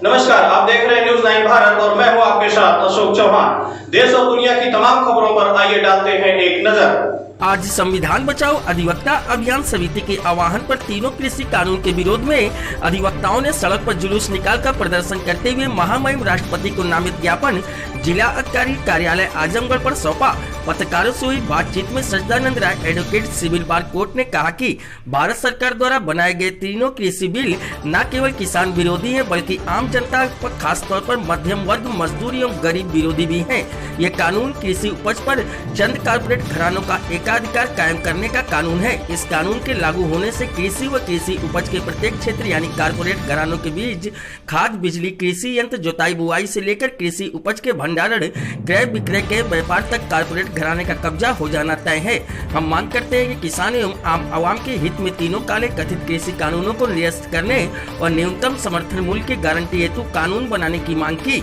नमस्कार, आप देख रहे हैं न्यूज़ 9 भारत और मैं हूं आपके साथ अशोक चौहान। देश और दुनिया की तमाम खबरों पर आइए डालते हैं एक नजर। आज संविधान बचाओ अधिवक्ता अभियान समिति के आह्वान पर तीनों कृषि कानून के विरोध में अधिवक्ताओं ने सड़क पर जुलूस निकालकर प्रदर्शन करते हुए महामहिम राष्ट्रपति को नामित ज्ञापन जिला अधिकारी कार्यालय आजमगढ़ पर सौंपा। पत्रकारों से हुई बातचीत में सच्चिदानंद राय एडवोकेट सिविल बार कोर्ट ने कहा कि भारत सरकार द्वारा बनाए गए तीनों कृषि बिल न केवल किसान विरोधी हैं बल्कि आम जनता पर खास तौर पर मध्यम वर्ग, मजदूर एवं गरीब विरोधी भी हैं। ये कानून कृषि उपज पर चंद कारपोरेट घरानों का एकाधिकार कायम करने का कानून है। इस कानून के लागू होने से कृषि व कृषि उपज के प्रत्येक क्षेत्र यानी कारपोरेट घरानों के बीच खाद, बिजली, कृषि यंत्र, जोताई बुआई से लेकर कृषि उपज के भंडारण, क्रय विक्रय के व्यापार तक कारपोरेट घराने का कब्जा हो जाना तय है। हम मांग करते हैं कि किसान एवं आम आवाम के हित में तीनों काले कथित कृषि कानूनों को निरस्त करने और न्यूनतम समर्थन मूल्य की गारंटी हेतु कानून बनाने की मांग की।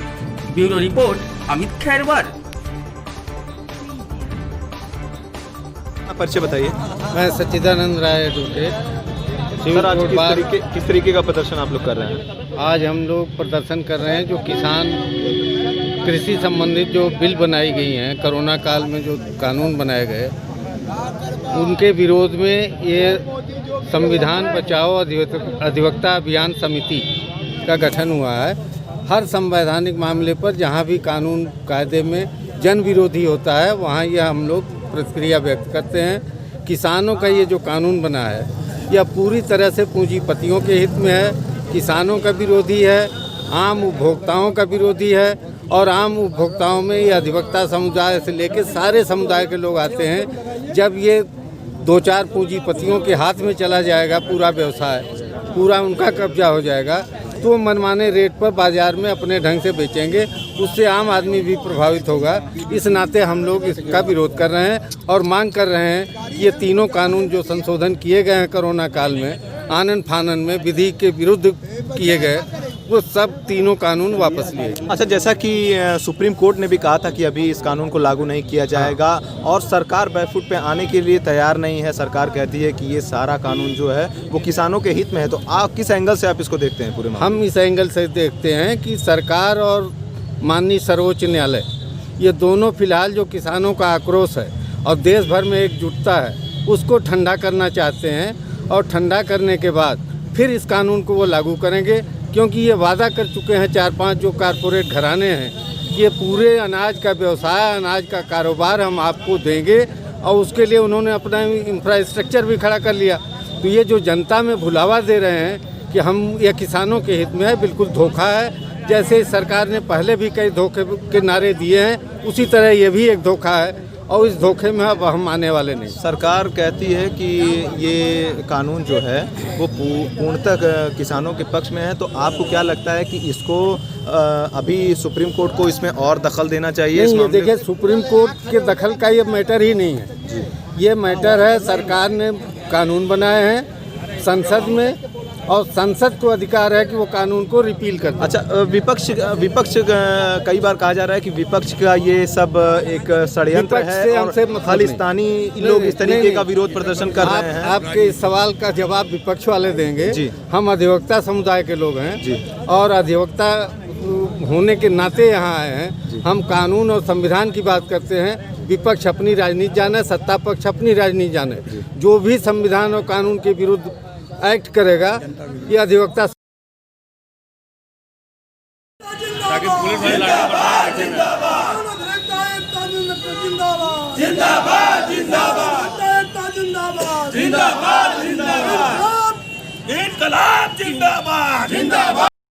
Bureau report Amit Khairwar. परिचय बताइए। मैं सच्चिदानंद राय एडवोकेट। सर, आज किस तरीके का प्रदर्शन आप लोग कर रहे हैं? आज हम लोग प्रदर्शन कर रहे हैं जो किसान कृषि संबंधित जो बिल बनाई गई हैं, कोरोना काल में जो कानून बनाए गए उनके विरोध में ये संविधान बचाओ अधिवक्ता अभियान समिति का गठन हुआ है। हर संवैधानिक मामले पर जहाँ भी कानून कायदे में जन विरोधी होता है वहाँ यह हम लोग प्रतिक्रिया व्यक्त करते हैं। किसानों का ये जो कानून बना है यह पूरी तरह से पूंजीपतियों के हित में है, किसानों का विरोधी है, आम उपभोक्ताओं का विरोधी है। और आम उपभोक्ताओं में ये अधिवक्ता समुदाय से लेकर सारे समुदाय के लोग आते हैं। जब ये दो चार पूंजीपतियों के हाथ में चला जाएगा पूरा व्यवसाय, पूरा उनका कब्जा हो जाएगा तो मनमाने रेट पर बाज़ार में अपने ढंग से बेचेंगे, उससे आम आदमी भी प्रभावित होगा। इस नाते हम लोग इसका विरोध कर रहे हैं और मांग कर रहे हैं ये तीनों कानून जो संशोधन किए गए हैं कोरोना काल में, आनन फानन में विधि के विरुद्ध किए गए, वो सब तीनों कानून वापस लिए। अच्छा, जैसा कि सुप्रीम कोर्ट ने भी कहा था कि अभी इस कानून को लागू नहीं किया जाएगा और सरकार बैकफुट पे आने के लिए तैयार नहीं है। सरकार कहती है कि ये सारा कानून जो है वो किसानों के हित में है। तो आप किस एंगल से आप इसको देखते हैं? पूरे हम इस एंगल से देखते हैं कि सरकार और माननीय सर्वोच्च न्यायालय ये दोनों फिलहाल जो किसानों का आक्रोश है और देश भर में एकजुटता है उसको ठंडा करना चाहते हैं और ठंडा करने के बाद फिर इस कानून को वो लागू करेंगे, क्योंकि ये वादा कर चुके हैं 4-5 जो कारपोरेट घराने हैं ये पूरे अनाज का व्यवसाय, अनाज का कारोबार हम आपको देंगे और उसके लिए उन्होंने अपना इंफ्रास्ट्रक्चर भी खड़ा कर लिया। तो ये जो जनता में भुलावा दे रहे हैं कि हम ये किसानों के हित में है, बिल्कुल धोखा है। जैसे सरकार ने पहले भी कई धोखे के नारे दिए हैं उसी तरह ये भी एक धोखा है और इस धोखे में अब हम आने वाले नहीं। सरकार कहती है कि ये कानून जो है वो पूर्णतः किसानों के पक्ष में है। तो आपको क्या लगता है कि इसको अभी सुप्रीम कोर्ट को इसमें और दखल देना चाहिए? नहीं, ये देखिए सुप्रीम कोर्ट के दखल का ये मैटर ही नहीं है। ये मैटर है सरकार ने कानून बनाए हैं संसद में और संसद को अधिकार है कि वो कानून को रिपील कर दे। अच्छा, विपक्ष कई बार कहा जा रहा है कि विपक्ष का ये सब एक षड्यंत्र है और खालिस्तानी लोग इस तरीके का विरोध प्रदर्शन कर रहे हैं। आपके इस सवाल का जवाब विपक्ष वाले देंगे जी। हम अधिवक्ता समुदाय के लोग हैं जी। और अधिवक्ता होने के नाते यहाँ आए हैं। हम कानून और संविधान की बात करते हैं। विपक्ष अपनी राजनीति जाने, सत्ता पक्ष अपनी राजनीति जाने। जो भी संविधान और कानून के विरुद्ध एक्ट करेगा ये अधिवक्ता जिंदाबाद।